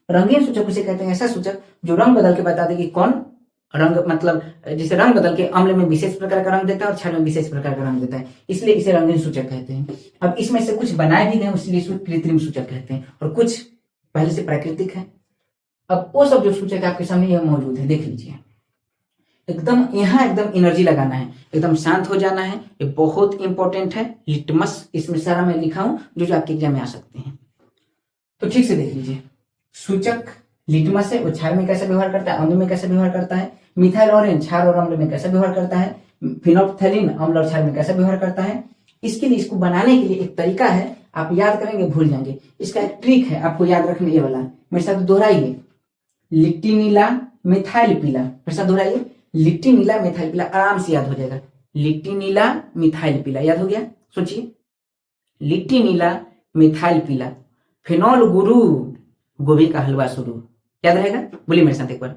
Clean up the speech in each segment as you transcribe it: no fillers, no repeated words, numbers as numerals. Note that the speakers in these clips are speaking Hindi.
रंगीन सूचक उसे कहते हैं ऐसा सूचक जो रंग बदल के बता दे कि कौन रंग, मतलब जैसे रंग बदल के अम्ल में विशेष प्रकार का रंग देता है और क्षार में विशेष प्रकार का रंग देता है, इसलिए इसे रंगीन सूचक कहते हैं। अब इसमें से कुछ बनाए भी गए इसलिए इसको कृत्रिम सूचक कहते हैं और कुछ पहले से प्राकृतिक है। अब वो सब जो सूचक आपके सामने यह मौजूद है, देख लीजिए। एकदम यहाँ एकदम एनर्जी लगाना है, एकदम शांत हो जाना है, ये बहुत इंपॉर्टेंट है। लिटमस इसमें सारा मैं लिखा हूं जो आपके एग्जाम में आ सकते हैं, तो ठीक से देख लीजिए। सूचक लिटमस है, वो क्षार में कैसे व्यवहार करता है, अम्ल में कैसे व्यवहार करता है। मिथाइल ऑरेंज क्षार और अम्ल में कैसे व्यवहार करता है। फिनोल्फथैलीन अम्ल और क्षार में कैसे व्यवहार करता है। इसके लिए, इसको बनाने के लिए एक तरीका है, आप याद करेंगे भूल जाएंगे। इसका एक ट्रिक है, आपको याद रखना ये वाला, मेरे साथ दोहराइए। लिट्टी नीला मिथाइल पीला, मेरे साथ दोहराइए। लिट्टी नीला मिथाइल पीला, आराम से याद हो जाएगा। लिट्टी नीला मिथाइल पीला, याद हो गया। सोचिए, लिट्टी नीला मिथाइल पीला, फिनोल गुरु गोभी का हलवा शुरू, याद रहेगा। बोलिए मेरे साथ एक बार।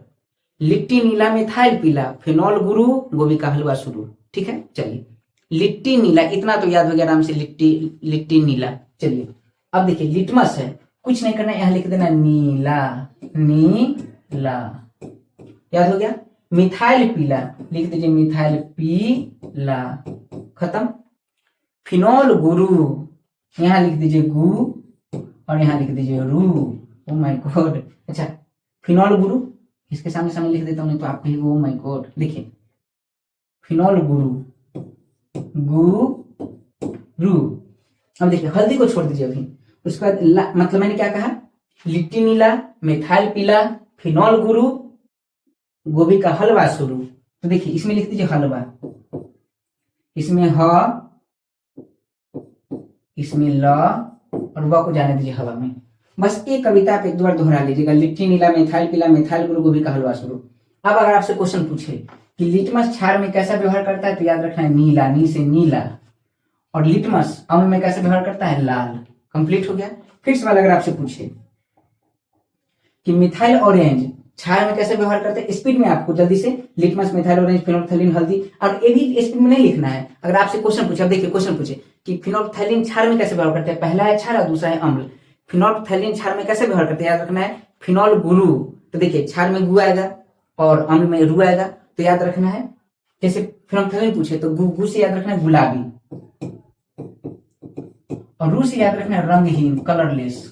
लिट्टी नीला मिथाइल पीला, फिनोल गुरु गोभी का हलवा शुरू। ठीक है, चलिए। लिट्टी नीला, इतना तो याद हो गया आराम से, लिट्टी नीला। चलिए अब देखिए, लिटमस है, कुछ नहीं करना, यहां लिख देना नीला, नीला, याद हो गया। मिथाइल पीला लिख दीजिए, मिथाइल पीला, खत्म। फिनोल गुरु यहां लिख दीजिए गु और यहां लिख दीजिए रू। ओ माय गॉड, अच्छा फिनोल गुरु इसके सामने सामने लिख देता हूं, नहीं तो आप कहिए ओ माय गॉड। देखिए, फिनोल गुरु गुरु। अब देखिए, हल्दी को छोड़ दीजिए अभी, उसके बाद मतलब मैंने क्या कहा, लिट्टी नीला मिथाइल पीला, फिनोल गुरु गोभी का हलवा शुरू। तो देखिए, इसमें लिख दीजिए हलवा, इसमें ह, इसमें ल और व को जाने दीजिए हवा में। बस एक कविता आप एक दो बार दोहरा लीजिएगा, लिट्टी नीला मिथाइल पीला, मिथाइल गुरु गोभी का हलवा शुरू। अब अगर आपसे क्वेश्चन पूछे कि लिटमस क्षार में कैसा व्यवहार करता है, तो याद रखना है नीला, नी से नीला। और लिटमस अम्ल में कैसे व्यवहार करता है, लाल। कंप्लीट हो गया। फिर सवाल अगर आपसे पूछे कि मिथाइल ऑरेंज क्षार में कैसे व्यवहार करते हैं, स्पीड में आपको जल्दी से लिटमस मिथाइल ऑरेंज फिनोल्फथैलीन हल्दी, और ये भी स्पीड में नहीं लिखना है। अगर आपसे क्वेश्चन पूछे, अब देखिए क्वेश्चन पूछे कि फिनोल्फथैलीन क्षार में कैसे व्यवहार करते हैं, पहला है क्षार और दूसरा है अम्ल। फिनोल्फथैलीन क्षार में कैसे व्यवहार करते हैं, याद रखना है फिनोल गुरु। तो देखिए, क्षार में गु आएगा और अम्ल में रू आएगा, तो याद रखना है, जैसे फिनोल्फथैलीन पूछे तो गु से याद रखना है गुलाबी, और रू से याद रखना है रंगहीन, कलरलेस।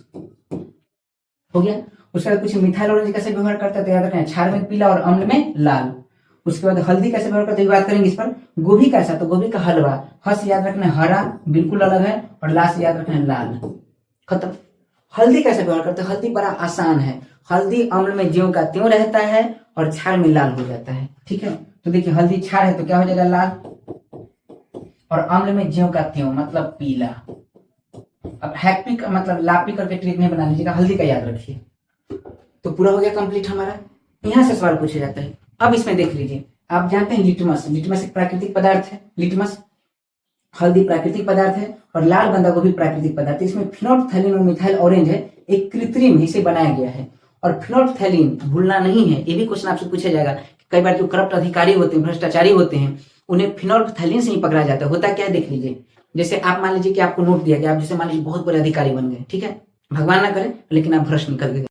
हो गया। उसके बाद कुछ मिथाइल ऑरेंज कैसे व्यवहार करता है, तो याद रखना है क्षार में पीला और अम्ल में लाल। उसके बाद हल्दी कैसे व्यवहार करते हैं बात करेंगे इस पर। गोभी कैसा, तो गोभी का हलवा, ह से याद रखना है हरा, बिल्कुल अलग है, और ला से याद रखना है लाल, खत्म। हल्दी कैसे व्यवहार करते हैं, हल्दी बड़ा आसान है, हल्दी अम्ल में ज्यों का त्यों रहता है और क्षार में लाल हो जाता है। ठीक है, तो देखिए हल्दी क्षार है तो क्या हो जाएगा, लाल, और अम्ल में ज्यों का त्यों मतलब पीला। अब हैप्पी मतलब लापी करके ट्रिक नहीं बना लीजिएगा, हल्दी का याद रखिए। तो पूरा हो गया कंप्लीट हमारा। यहां से सवाल पूछा जाता है। अब इसमें देख लीजिए, आप जानते हैं लिटमस, लिटमस एक प्राकृतिक पदार्थ है। लिटमस, हल्दी प्राकृतिक पदार्थ है और लाल बंदा गोभी प्राकृतिक पदार्थ है। इसमें फिनोल्फथैलीन और मिथाइल ऑरेंज है, एक कृत्रिम इसे बनाया गया है। और फिनोल्फथैलीन भूलना नहीं है, ये भी क्वेश्चन आपसे पूछा जाएगा। कई बार जो करप्ट अधिकारी होते हैं, भ्रष्टाचारी होते हैं, उन्हें फिनोल्फथैलीन से ही पकड़ा जाता है। होता क्या है देख लीजिए, जैसे आप मान लीजिए कि आपको नोट दिया गया, आप जैसे मान लीजिए बहुत बड़े अधिकारी बन गए, ठीक है, भगवान ना करे लेकिन आप भ्रष्ट निकल गए।